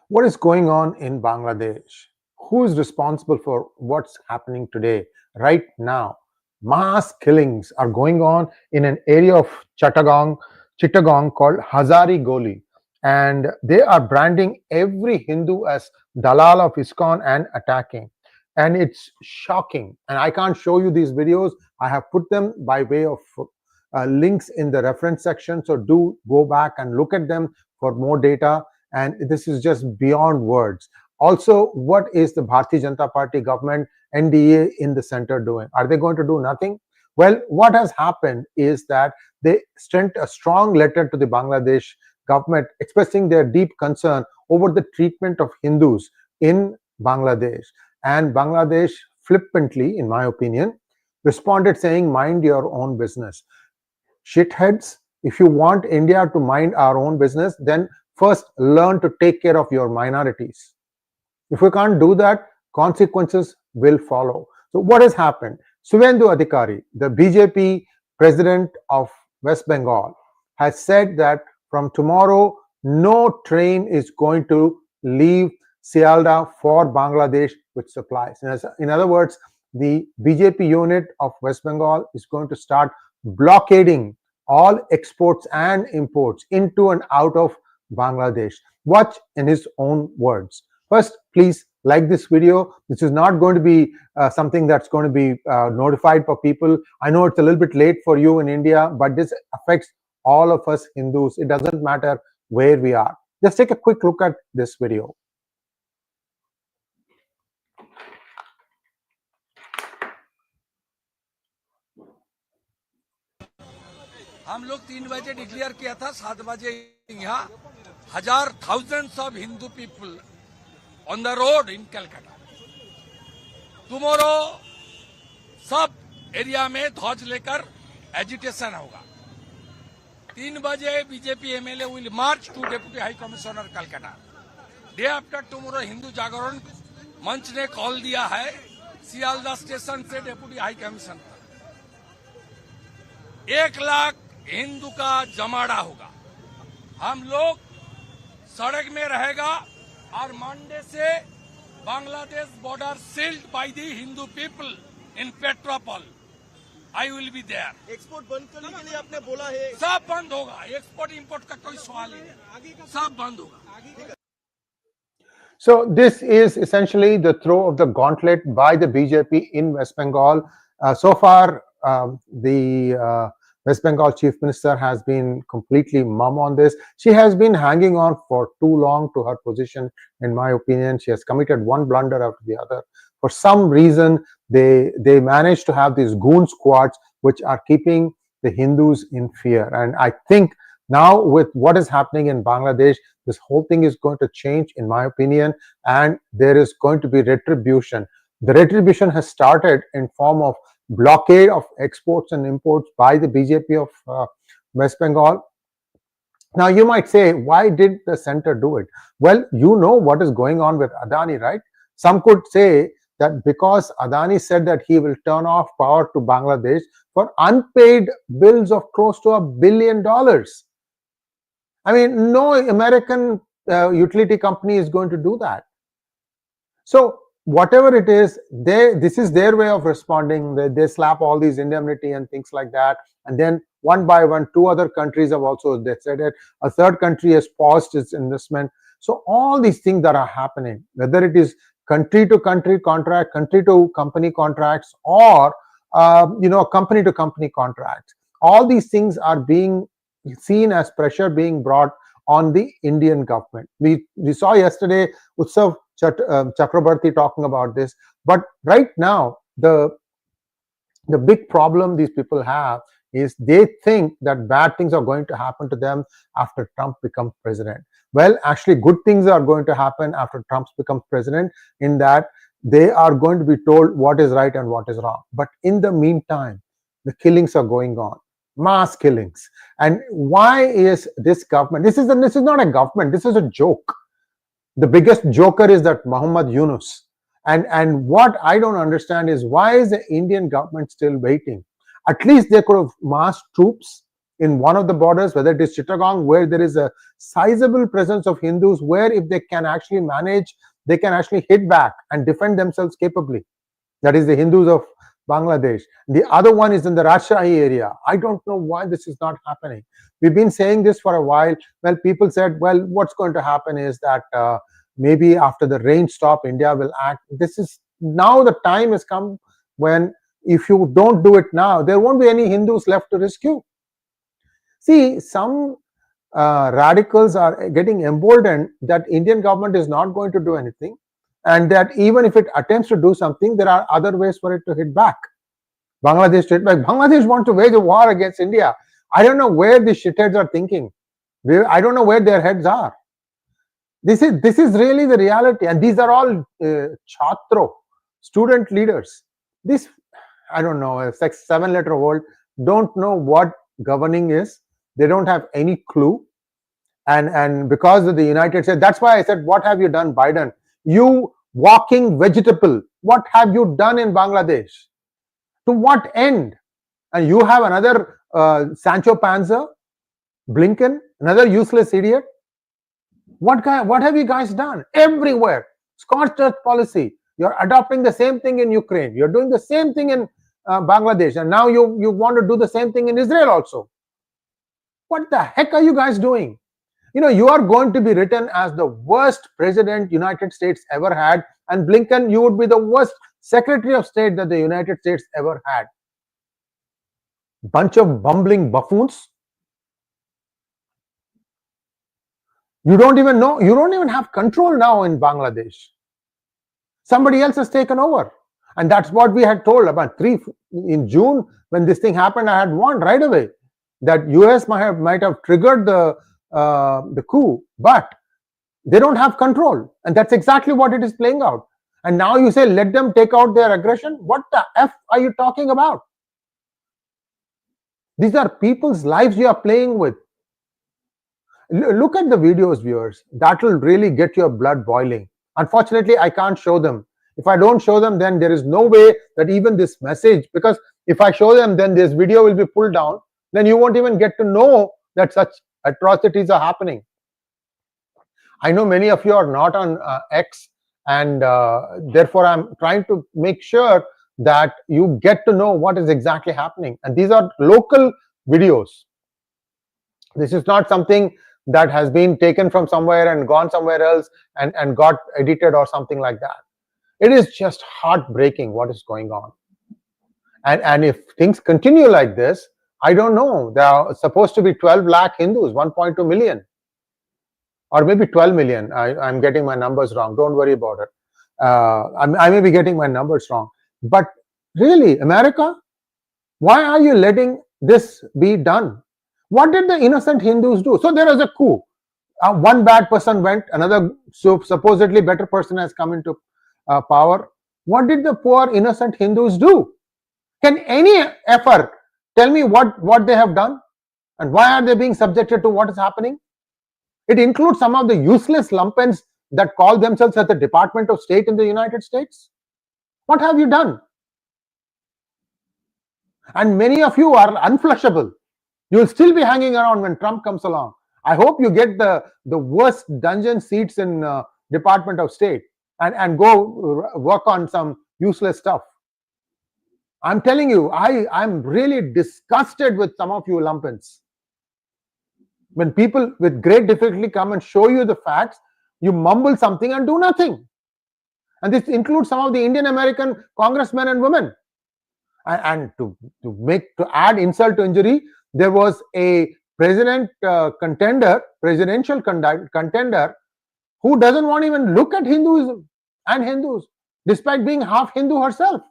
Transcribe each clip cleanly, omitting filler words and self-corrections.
What is going on in Bangladesh? Who is responsible for what's happening today, right now? Mass killings are going on in an area of Chittagong called Hazari Goli. And they are branding every Hindu as Dalal of ISKCON and attacking. And it's shocking. And I can't show you these videos. I have put them by way of links in the reference section. So do go back and look at them for more data. And this is just beyond words. Also, what is the Bhartiya Janata Party government, NDA in the center doing? Are they going to do nothing? Well, what has happened is that they sent a strong letter to the Bangladesh government expressing their deep concern over the treatment of Hindus in Bangladesh. And Bangladesh flippantly, in my opinion, responded saying, mind your own business. Shitheads, if you want India to mind our own business, then first learn to take care of your minorities. If we can't do that, consequences will follow. So what has happened? Suvendu Adhikari, the BJP president of West Bengal, has said that from tomorrow, no train is going to leave Sialda for Bangladesh with supplies. In other words, the BJP unit of West Bengal is going to start blockading all exports and imports into and out of Bangladesh. Watch in his own words. First, please like this video. This is not going to be something that's going to be notified for people. I know it's a little bit late for you in India, but this affects all of us Hindus. It doesn't matter where we are. Just take a quick look at this video. हम लोग 3 बजे declare किया था, 7 बजे यहाँ thousands of Hindu people on the road in Calcutta. Tomorrow सब area में ध्वज लेकर एजिटेशन होगा. 3 बजे BJP MLA will march to deputy high commissioner Calcutta. Day after tomorrow Hindu Jagran Manch ने कॉल दिया है सियालदा स्टेशन से डेप्यूटी हाई कमिश्नर तक 1 लाख हिंदू का जमाड़ा होगा. हम लोग सड़क में रहेगा और मंडे से Bangladesh border sealed by the Hindu people in Petrapole. I will be there. Export बंद करने के लिए आपने बोला है. सब बंद होगा. एक्सपोर्ट इंपोर्ट का कोई सवाल ही नहीं. सब बंद होगा. So this is essentially the throw of the gauntlet by the BJP in West Bengal. So far, the West Bengal Chief Minister has been completely mum on this. She has been hanging on for too long to her position, in my opinion. She has committed one blunder after the other. For some reason, they managed to have these goon squads which are keeping the Hindus in fear. And I think now with what is happening in Bangladesh, this whole thing is going to change, in my opinion, and there is going to be retribution. The retribution has started in form of blockade of exports and imports by the BJP of West Bengal. Now, you might say, why did the center do it? Well, you know what is going on with Adani, right? Some could say that because Adani said that he will turn off power to Bangladesh for unpaid bills of close to $1 billion. I mean, no American utility company is going to do that. So whatever it is, this is their way of responding. They slap all these indemnity and things like that. And then one by one, 2 other countries have also decided. A third country has paused its investment. So all these things that are happening, whether it is country to country contract, country to company contracts, or company to company contracts, all these things are being seen as pressure being brought on the Indian government. We saw yesterday Utsav Chakrabarti talking about this, but right now the big problem these people have is they think that bad things are going to happen to them after Trump becomes president. Well, actually good things are going to happen after Trump becomes president, in that they are going to be told what is right and what is wrong. But in the meantime, the killings are going on. Mass killings. And why is this government, this is not a government, this is a joke. The biggest joker is that Muhammad Yunus. And what I don't understand is, why is the Indian government still waiting? At least they could have massed troops in one of the borders, whether it is Chittagong, where there is a sizable presence of Hindus, where if they can actually manage, they can actually hit back and defend themselves capably. That is the Hindus of Bangladesh. The other one is in the Rajshahi area. I don't know why this is not happening. We've been saying this for a while. Well, people said, well, what's going to happen is that maybe after the rain stop, India will act. This is now the time has come when if you don't do it now, there won't be any Hindus left to rescue. See, some radicals are getting emboldened that Indian government is not going to do anything, and that even if it attempts to do something, there are other ways for it to hit back. Bangladesh to hit back. Bangladesh wants to wage a war against India. I don't know where these shitheads are thinking. I don't know where their heads are. This is really the reality, and these are all chhatro, student leaders. This, I don't know, it's like 7-letter-old, don't know what governing is. They don't have any clue. And because of the United States, that's why I said, what have you done, Biden? You walking vegetable. What have you done in Bangladesh? To what end? And you have another Sancho Panza, Blinken, another useless idiot. What have you guys done? Everywhere. Scorched earth policy. You're adopting the same thing in Ukraine. You're doing the same thing in Bangladesh. And now you want to do the same thing in Israel also. What the heck are you guys doing? You know, you are going to be written as the worst president United States ever had. And Blinken, you would be the worst Secretary of State that the United States ever had. Bunch of bumbling buffoons. You don't even know, you don't even have control now in Bangladesh. Somebody else has taken over. And that's what we had told about in June, when this thing happened, I had warned right away that US might have triggered the coup, but they don't have control. And that's exactly what it is playing out. And now you say, let them take out their aggression. What the F are you talking about? These are people's lives you are playing with. Look at the videos, viewers. That will really get your blood boiling. Unfortunately, I can't show them. If I don't show them, then there is no way that even this message, because if I show them, then this video will be pulled down. Then you won't even get to know that such atrocities are happening. I know many of you are not on X, and therefore I'm trying to make sure that you get to know what is exactly happening. And these are local videos. This is not something that has been taken from somewhere and gone somewhere else and got edited or something like that. It is just heartbreaking what is going on. And if things continue like this, I don't know. There are supposed to be 12 lakh Hindus, 1.2 million. Or maybe 12 million. I'm getting my numbers wrong. Don't worry about it. I may be getting my numbers wrong. But really, America, why are you letting this be done? What did the innocent Hindus do? So there was a coup. One bad person went, another supposedly better person has come into power. What did the poor innocent Hindus do? Can any effort tell me what they have done? And why are they being subjected to what is happening? It includes some of the useless lumpens that call themselves at the Department of State in the United States. What have you done? And many of you are unflushable. You will still be hanging around when Trump comes along. I hope you get the worst dungeon seats in Department of State and go work on some useless stuff. I'm telling you, I'm really disgusted with some of you lumpens. When people with great difficulty come and show you the facts, you mumble something and do nothing. And this includes some of the Indian American congressmen and women. And to add insult to injury, there was a presidential contender who doesn't want to even look at Hinduism and Hindus, despite being half Hindu herself.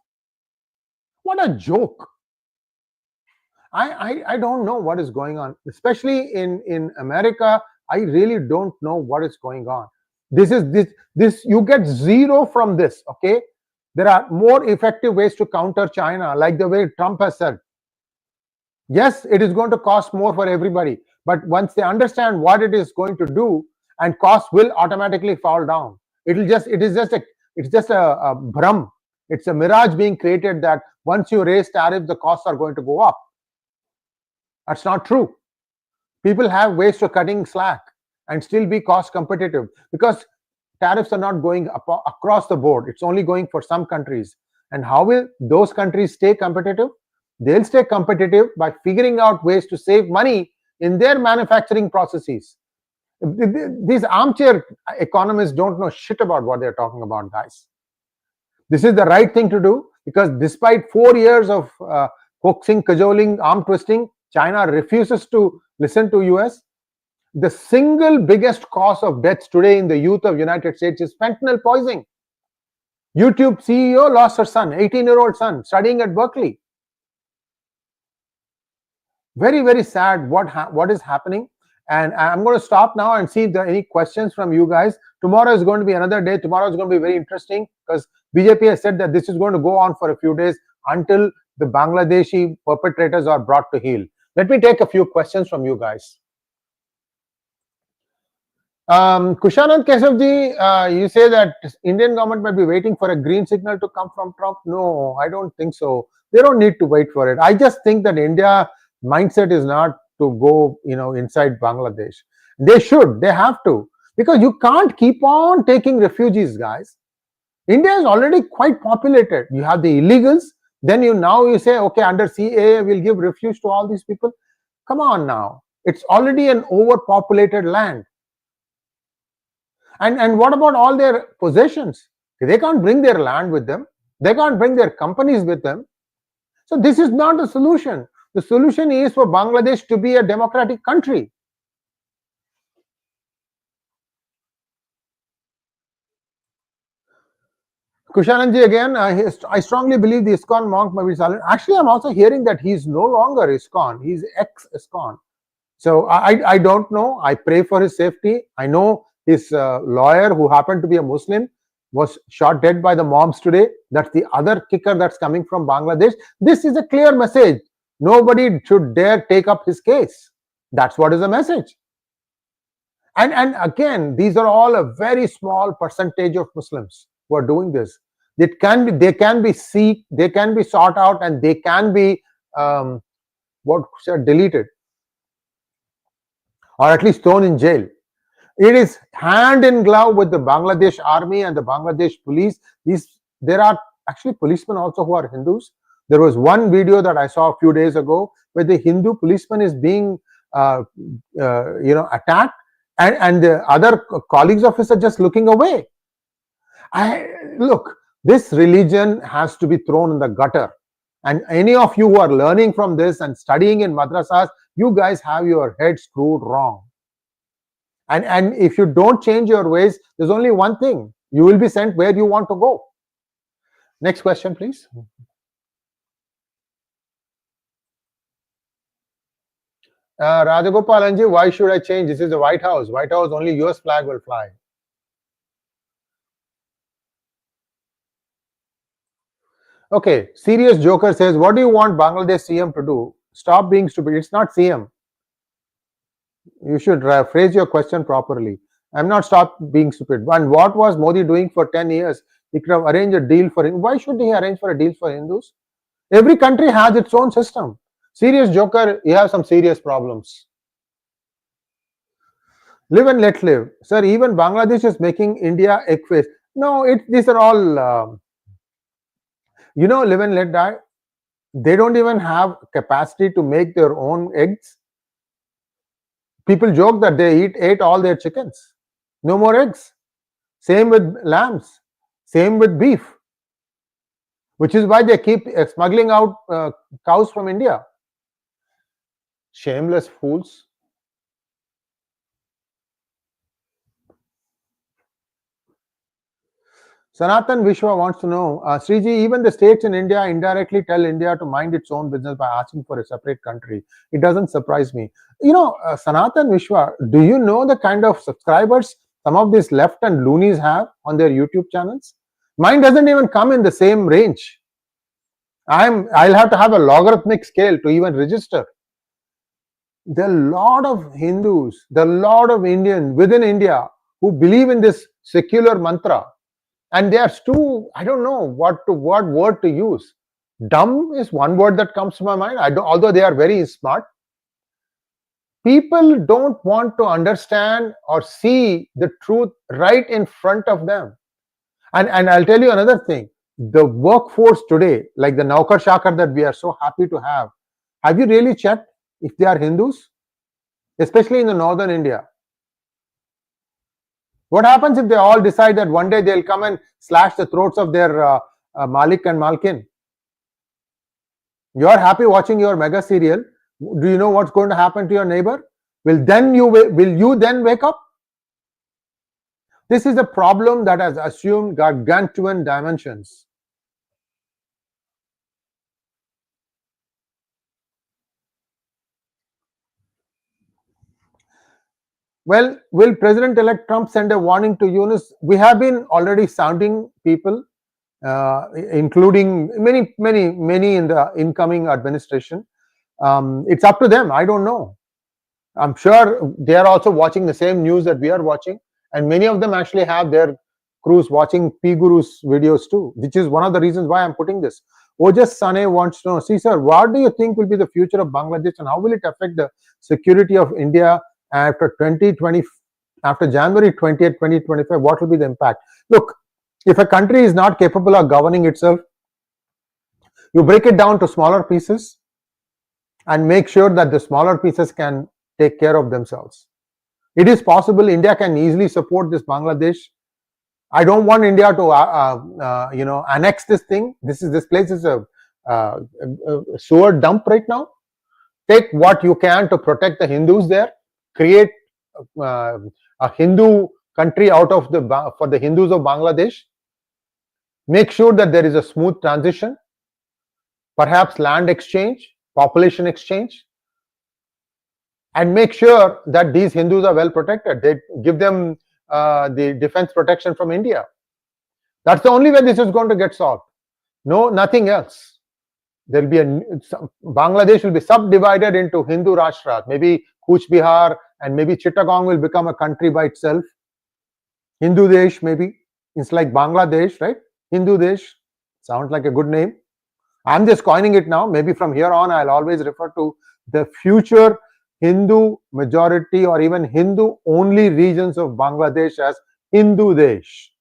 What a joke. I don't know what is going on, especially in America. I really don't know what is going on. This you get zero from this. Okay, there are more effective ways to counter China, like the way Trump has said. Yes, it is going to cost more for everybody, but once they understand what it is going to do, and costs will automatically fall down. It's just a bhram. It's a mirage being created that once you raise tariffs, the costs are going to go up. That's not true. People have ways to cutting slack and still be cost competitive, because tariffs are not going across the board. It's only going for some countries. And how will those countries stay competitive? They'll stay competitive by figuring out ways to save money in their manufacturing processes. These armchair economists don't know shit about what they're talking about, guys. This is the right thing to do, because despite 4 years of coaxing, cajoling, arm twisting, China refuses to listen to US. The single biggest cause of deaths today in the youth of United States is fentanyl poisoning. YouTube CEO lost her son, 18-year-old son, studying at Berkeley. Very, very sad what is happening. And I'm going to stop now and see if there are any questions from you guys. Tomorrow is going to be another day. Tomorrow is going to be very interesting, because BJP has said that this is going to go on for a few days until the Bangladeshi perpetrators are brought to heel. Let me take a few questions from you guys. Kushanand Keshavji, you say that Indian government might be waiting for a green signal to come from Trump. No, I don't think so. They don't need to wait for it. I just think that India mindset is not to go, inside Bangladesh. They should. They have to, because you can't keep on taking refugees, guys. India is already quite populated. You have the illegals. Then you say, okay, under CAA we'll give refuge to all these people. Come on now. It's already an overpopulated land. And what about all their possessions? They can't bring their land with them. They can't bring their companies with them. So this is not the solution. The solution is for Bangladesh to be a democratic country. Kushananji again, I strongly believe the ISKCON monk might be silent. Actually, I'm also hearing that he's no longer ISKCON. He's ex-ISKCON. So I don't know. I pray for his safety. I know his lawyer, who happened to be a Muslim, was shot dead by the mobs today. That's the other kicker that's coming from Bangladesh. This is a clear message. Nobody should dare take up his case. That's what is the message. And again, these are all a very small percentage of Muslims who are doing this. They can be sought out, and they can be deleted, or at least thrown in jail. It is hand in glove with the Bangladesh army and the Bangladesh police. There are actually policemen also who are Hindus. There was one video that I saw a few days ago where the Hindu policeman is being attacked, and the other colleagues of his are just looking away. Look, this religion has to be thrown in the gutter. And any of you who are learning from this and studying in madrasas, you guys have your head screwed wrong. And if you don't change your ways, there's only one thing: you will be sent where you want to go. Next question, please. Rajagopalanji, why should I change? This is the White House. White House, only US flag will fly. Okay, Serious Joker says, what do you want Bangladesh CM to do? Stop being stupid. It's not CM. You should phrase your question properly. I'm not stop being stupid. And what was Modi doing for 10 years? He could have arranged a deal for him. Why should he arrange for a deal for Hindus? Every country has its own system. Serious Joker, you have some serious problems. Live and let live. Sir, even Bangladesh is making India egg face. No, these are all, live and let die. They don't even have capacity to make their own eggs. People joke that they ate all their chickens. No more eggs. Same with lambs. Same with beef. Which is why they keep smuggling out cows from India. Shameless fools. Sanatan Vishwa wants to know, Sriji, even the states in India indirectly tell India to mind its own business by asking for a separate country. It doesn't surprise me. Sanatan Vishwa, do you know the kind of subscribers some of these left and loonies have on their YouTube channels? Mine doesn't even come in the same range. I'll have to have a logarithmic scale to even register. There are a lot of Hindus, there are a lot of Indians within India who believe in this secular mantra. And there's two, I don't know what word to use. Dumb is one word that comes to my mind, although they are very smart. People don't want to understand or see the truth right in front of them. And I'll tell you another thing. The workforce today, like the Naukar Shakar that we are so happy to have you really checked if they are Hindus? Especially in the northern India. What happens if they all decide that one day they'll come and slash the throats of their Malik and Malkin? You're happy watching your mega serial. Do you know what's going to happen to your neighbor? Will you then wake up? This is a problem that has assumed gargantuan dimensions. Well, will President-elect Trump send a warning to Yunus? We have been already sounding people, including many in the incoming administration. It's up to them. I don't know. I'm sure they are also watching the same news that we are watching, and many of them actually have their crews watching P Guru's videos too, which is one of the reasons why I'm putting this. Ojas Sane wants to know, see sir, what do you think will be the future of Bangladesh and how will it affect the security of India after 2020, after January 20th, 2025? What will be the impact? Look, if a country is not capable of governing itself, you break it down to smaller pieces and make sure that the smaller pieces can take care of themselves. It is possible. India can easily support this Bangladesh. I don't want India to annex this thing. This place is a sewer dump right now. Take what you can to protect the Hindus there. Create a Hindu country for the Hindus of Bangladesh. Make sure that there is a smooth transition. Perhaps land exchange, population exchange, and make sure that these Hindus are well protected. They give them the defense protection from India. That's the only way this is going to get solved. No, nothing else. There'll be Bangladesh will be subdivided into Hindu Rashtras. Maybe Kuch Bihar and maybe Chittagong will become a country by itself. Hindu Desh, maybe. It's like Bangladesh, right? Hindu Desh. Sounds like a good name. I'm just coining it now. Maybe from here on, I'll always refer to the future Hindu majority or even Hindu only regions of Bangladesh as Hindu Desh.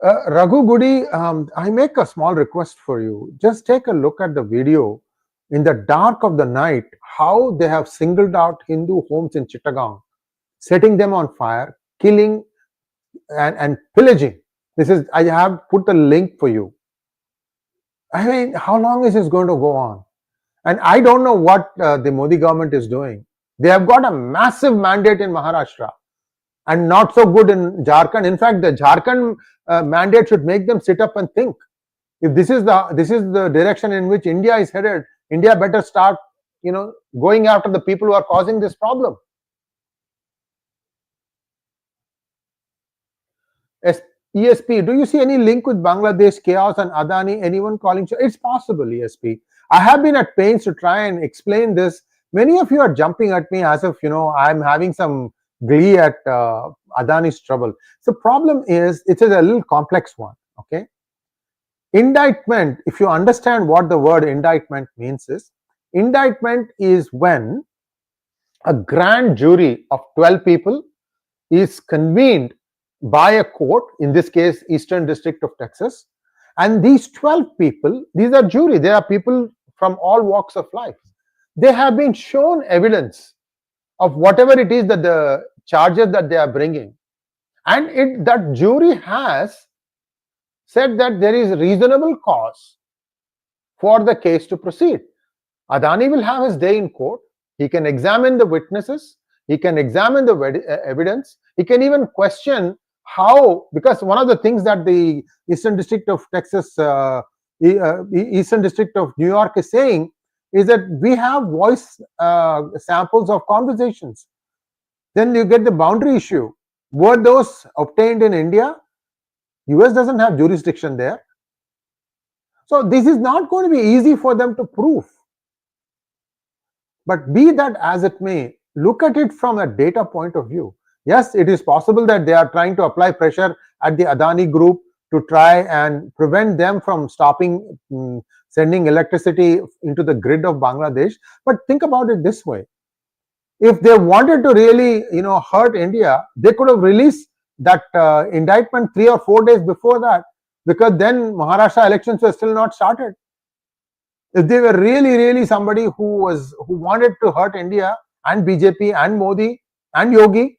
Raghu Gudi, I make a small request for you. Just take a look at the video in the dark of the night, how they have singled out Hindu homes in Chittagong, setting them on fire, killing and pillaging. I have put the link for you. I mean, how long is this going to go on? And I don't know what the Modi government is doing. They have got a massive mandate in Maharashtra and not so good in Jharkhand. In fact, the Jharkhand mandate should make them sit up and think. If this is the direction in which India is headed, India better start, going after the people who are causing this problem. ESP, do you see any link with Bangladesh chaos and Adani? Anyone calling? It's possible, ESP. I have been at pains to try and explain this. Many of you are jumping at me as if, I'm having some glee at Adani's trouble. So the problem is, it's a little complex one, okay? Indictment, if you understand what the word indictment means is, indictment is when a grand jury of 12 people is convened by a court, in this case, Eastern District of Texas, and these 12 people, these are jury, they are people from all walks of life. They have been shown evidence of whatever it is that the charges that they are bringing, and that jury has said that there is reasonable cause for the case to proceed. Adani will have his day in court. He can examine the witnesses, he can examine the evidence, he can even question how, because one of the things that the Eastern District of Texas, Eastern District of New York is saying is that we have voice samples of conversations. Then you get the boundary issue. Were those obtained in India? US doesn't have jurisdiction there. So this is not going to be easy for them to prove. But be that as it may, look at it from a data point of view. Yes, it is possible that they are trying to apply pressure at the Adani group to try and prevent them from stopping sending electricity into the grid of Bangladesh. But think about it this way: if they wanted to really, hurt India, they could have released that indictment 3 or 4 days before that, because then Maharashtra elections were still not started. If they were really somebody who wanted to hurt India and BJP and Modi and Yogi,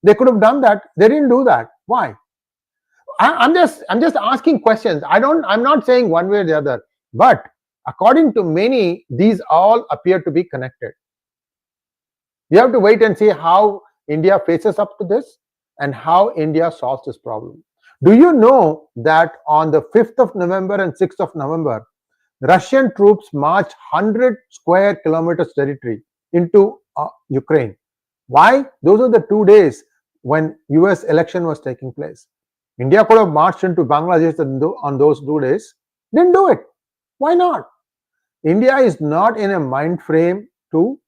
they could have done that. They didn't do that. Why? I'm just asking questions. I'm not saying one way or the other, but according to many, these all appear to be connected. We have to wait and see how India faces up to this and how India solves this problem. Do you know that on the 5th of November and 6th of November, Russian troops marched 100 square kilometers territory into Ukraine? Why? Those are the 2 days when US election was taking place. India could have marched into Bangladesh on those 2 days. Didn't do it. Why not? India is not in a mind frame to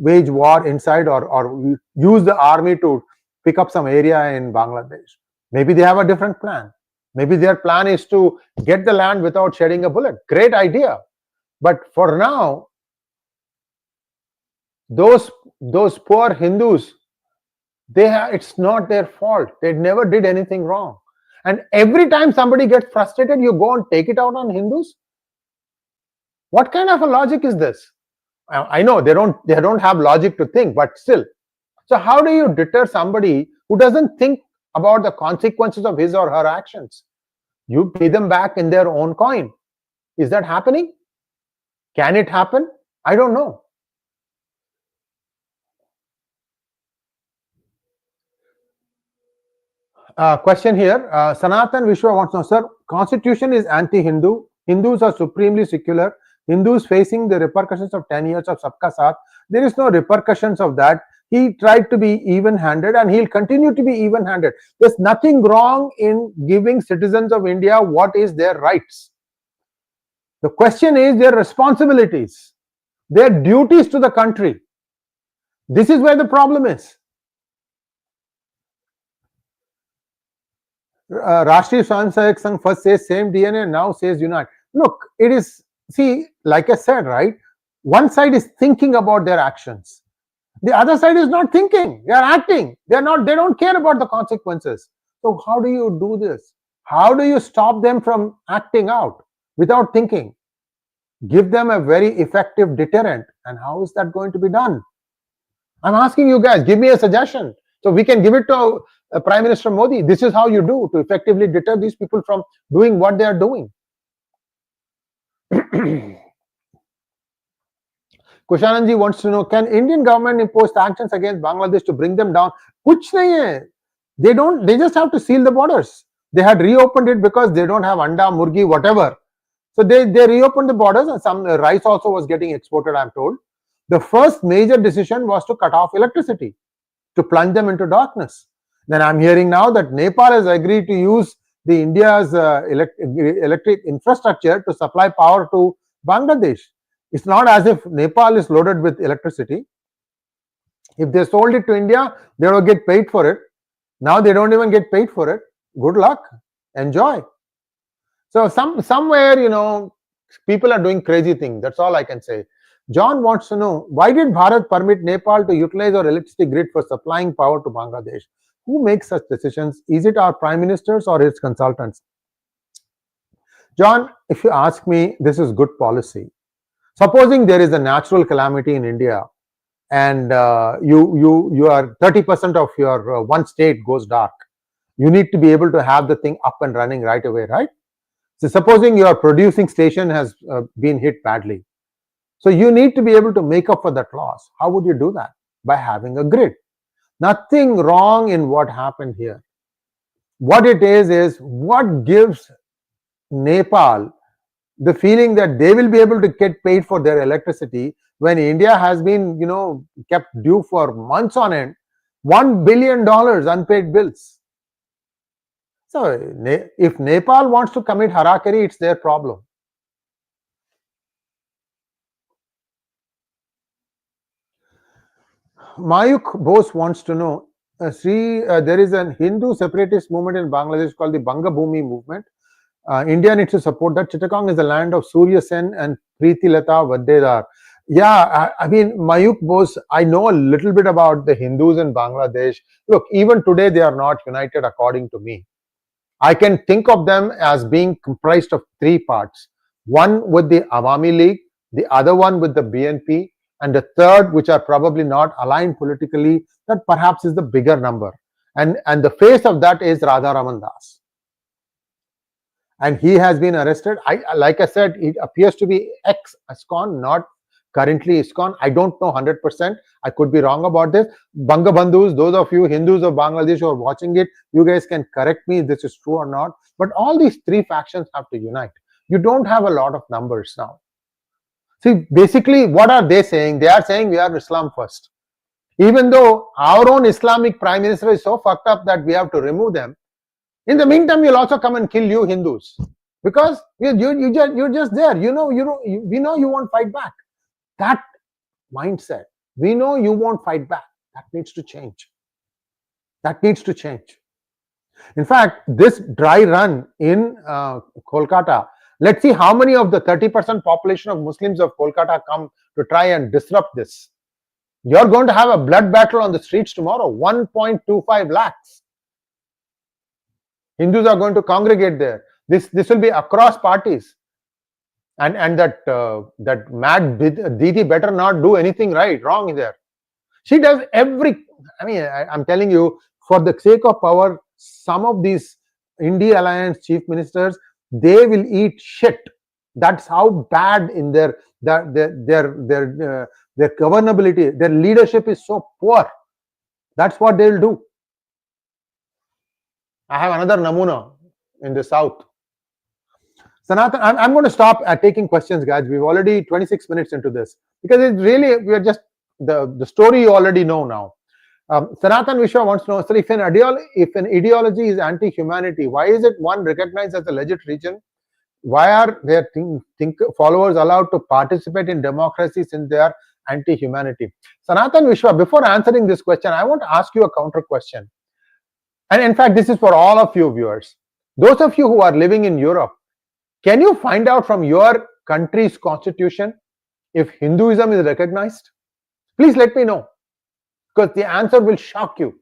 wage war inside or use the army to pick up some area in Bangladesh. Maybe they have a different plan. Maybe their plan is to get the land without shedding a bullet. Great idea. But for now, those poor Hindus, it's not their fault. They never did anything wrong. And every time somebody gets frustrated, you go and take it out on Hindus? What kind of a logic is this? I know they don't have logic to think, but still. So how do you deter somebody who doesn't think about the consequences of his or her actions? You pay them back in their own coin. Is that happening? Can it happen? I don't know. Question here. Sanatan Vishwa wants to know, sir, Constitution is anti-Hindu. Hindus are supremely secular. Hindus facing the repercussions of 10 years of Sabka Saath. There is no repercussions of that. He tried to be even-handed and he'll continue to be even-handed. There's nothing wrong in giving citizens of India what is their rights. The question is their responsibilities, their duties to the country. This is where the problem is. Rashtriya Swayamsevak Sangh first says same DNA, now says unite. Look, it is, see, like I said, right? One side is thinking about their actions. The other side is not thinking. They are acting. They don't care about the consequences. So how do you do this? How do you stop them from acting out without thinking? Give them a very effective deterrent. And how is that going to be done? I'm asking you guys, give me a suggestion. So we can give it to Prime Minister Modi. This is how you do to effectively deter these people from doing what they are doing. Kushananji wants to know, can Indian government impose sanctions against Bangladesh to bring them down? Kuch nahi hai. They just have to seal the borders. They had reopened it because they don't have anda, murgi, whatever. So they reopened the borders and some rice also was getting exported, I'm told. The first major decision was to cut off electricity, to plunge them into darkness. Then I'm hearing now that Nepal has agreed to use the India's electric infrastructure to supply power to Bangladesh. It's not as if Nepal is loaded with electricity. If they sold it to India, they will get paid for it. Now they don't even get paid for it. Good luck. Enjoy. So somewhere, people are doing crazy things. That's all I can say. John wants to know, why did Bharat permit Nepal to utilize our electricity grid for supplying power to Bangladesh? Who makes such decisions? Is it our prime ministers or his consultants? John, if you ask me, this is good policy. Supposing there is a natural calamity in India and you are 30% of your one state goes dark. You need to be able to have the thing up and running right away, right? So supposing your producing station has been hit badly. So you need to be able to make up for that loss. How would you do that? By having a grid. Nothing wrong in what happened here. What it is what gives Nepal the feeling that they will be able to get paid for their electricity when India has been, kept due for months on end, $1 billion unpaid bills. So if Nepal wants to commit harakiri, it's their problem. Mayuk Bose wants to know, there is a Hindu separatist movement in Bangladesh called the Banga Bhumi movement. India needs to support that. Chittagong is the land of Surya Sen and Preeti Lata Vaddedar. Yeah, I mean, Mayuk Bose, I know a little bit about the Hindus in Bangladesh. Look, even today they are not united according to me. I can think of them as being comprised of three parts. One with the Awami League, the other one with the BNP, and the third, which are probably not aligned politically, that perhaps is the bigger number. And the face of that is Radha Raman Das. And he has been arrested. Like I said, it appears to be ex-ISKCON, not currently ISKCON. I don't know 100%. I could be wrong about this. Bangabandhus, those of you Hindus of Bangladesh who are watching it, you guys can correct me if this is true or not. But all these three factions have to unite. You don't have a lot of numbers now. See, basically, what are they saying? They are saying we are Islam first. Even though our own Islamic prime minister is so fucked up that we have to remove them, in the meantime, you'll also come and kill you Hindus because you're just there. We know you won't fight back. That mindset, we know you won't fight back. That needs to change. That needs to change. In fact, this dry run in Kolkata, let's see how many of the 30% population of Muslims of Kolkata come to try and disrupt this. You're going to have a blood battle on the streets tomorrow. 1.25 lakhs. Hindus are going to congregate there. This will be across parties, and that mad Didi better not do anything wrong there. She does every. I mean, I'm telling you, for the sake of power, some of these India Alliance chief ministers, they will eat shit. That's how bad in their governability, their leadership is so poor. That's what they'll do. I have another namuna in the south. Sanatan, I'm going to stop at taking questions, guys. We've already 26 minutes into this because it's really, we are just the story you already know now. Sanatan Vishwa wants to know, sir, if an ideology is anti-humanity, why is it one recognized as a legit region? Why are their followers allowed to participate in democracy since they are anti-humanity? Sanatan Vishwa, before answering this question, I want to ask you a counter question. And in fact, this is for all of you viewers. Those of you who are living in Europe, can you find out from your country's constitution if Hinduism is recognized? Please let me know, because the answer will shock you.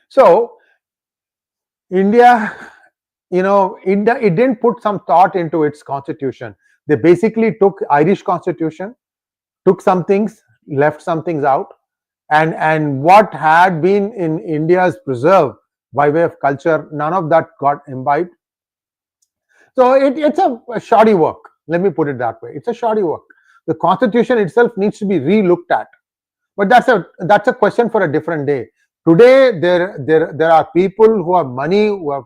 So, India, it didn't put some thought into its constitution. They basically took Irish constitution, took some things, left some things out. And what had been in India's preserve by way of culture, none of that got imbibed. So it's a shoddy work. Let me put it that way. It's a shoddy work. The constitution itself needs to be re-looked at. But that's a question for a different day. Today, there are people who have money, who have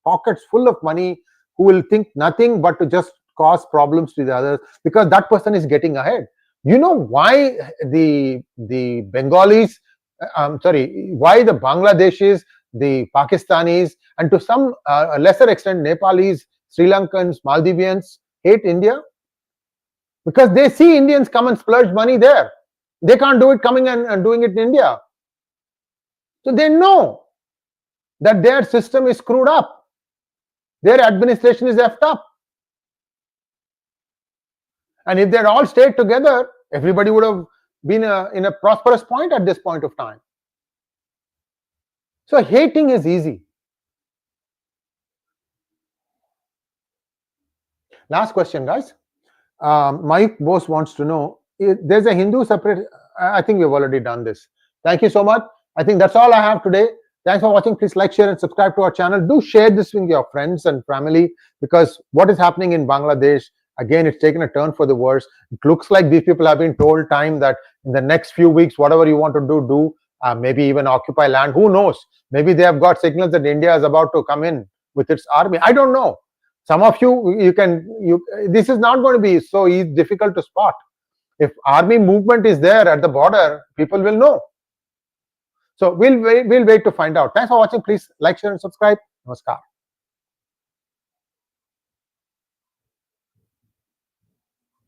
pockets full of money, who will think nothing but to just cause problems to the others because that person is getting ahead. You know why the Bengalis, why the Bangladeshis, the Pakistanis, and to some lesser extent Nepalis, Sri Lankans, Maldivians hate India? Because they see Indians come and splurge money there. They can't do it coming and doing it in India. So they know that their system is screwed up. Their administration is effed up. And if they'd all stayed together, everybody would have been in a prosperous point at this point of time. So hating is easy. Last question, guys. Mike Bose wants to know, there's a Hindu separate. I think we've already done this. Thank you so much. I think that's all I have today. Thanks for watching. Please like, share, and subscribe to our channel. Do share this with your friends and family, because what is happening in Bangladesh, again, it's taken a turn for the worse. It looks like these people have been told time that in the next few weeks, whatever you want to do, maybe even occupy land. Who knows? Maybe they have got signals that India is about to come in with its army. I don't know. Some of you this is not going to be so difficult to spot. If army movement is there at the border, people will know. So we'll wait to find out. Thanks for watching. Please like, share, and subscribe. Namaskar.